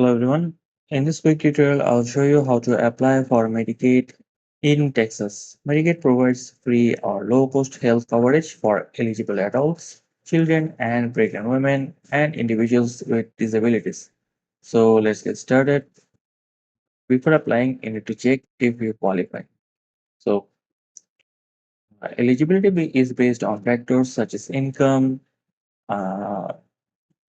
Hello everyone. In this quick tutorial, I'll show you how to apply for Medicaid in Texas. Medicaid provides free or low-cost health coverage for eligible adults, children, and pregnant women and individuals with disabilities. So let's get started. Before applying, you need to check if you qualify. So is based on factors such as income, uh,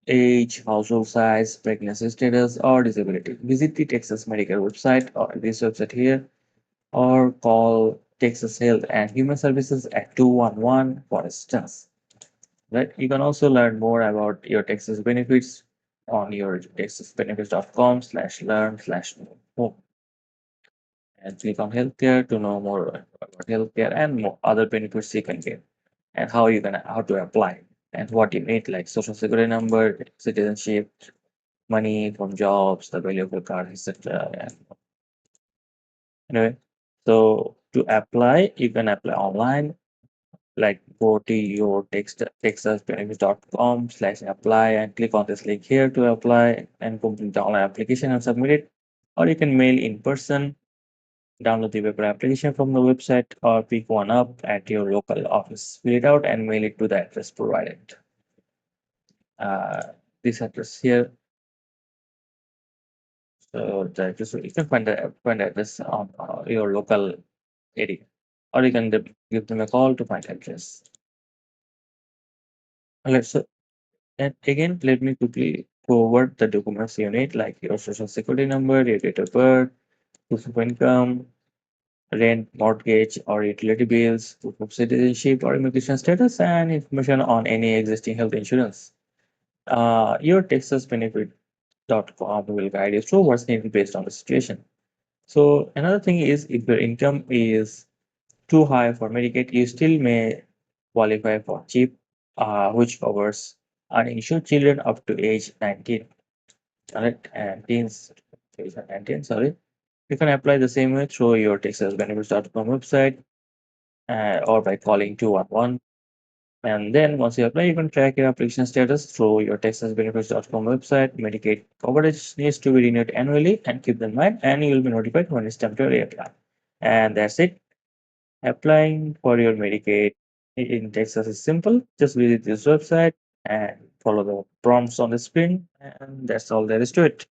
age, household size, pregnancy status, or disability. Visit the Texas Medicare website or this website here, or call Texas Health and Human Services at 211 for assistance. Right? You can also learn more about your Texas benefits on your texasbenefits.com/learn/home and click on healthcare to know more about healthcare and more other benefits you can get and how to apply and what you need like social security number, citizenship, money from jobs, the value of your card, etc. And anyway, so to apply, you can apply online. Like go to your texasbenefits.com/apply and click on this link here to apply and complete the online application and submit it. Or you can mail in person, download the paper application from the website, or pick one up at your local office. Fill it out and mail it to the address provided. Uh, this address here. So the address, you can find the address on your local area, or you can give them a call to find address. Let's and again, let me quickly forward the documents you need, like your social security number, your date of birth, proof of income, rent, mortgage, or utility bills, proof of citizenship or immigration status, and information on any existing health insurance. Your texasbenefit.com will guide you through what's needed based on the situation. So another thing is if your income is too high for Medicaid, you still may qualify for CHIP, which covers uninsured children up to age 19. Correct? And teens, age 19, sorry. You can apply the same way through your texasbenefits.com website or by calling 211. And then once you apply, you can track your application status through your texasbenefits.com website. Medicaid coverage needs to be renewed annually and keep in mind, and you will be notified when it's time to reapply. And that's it. Applying for your Medicaid in Texas is simple. Just visit this website and follow the prompts on the screen, and that's all there is to it.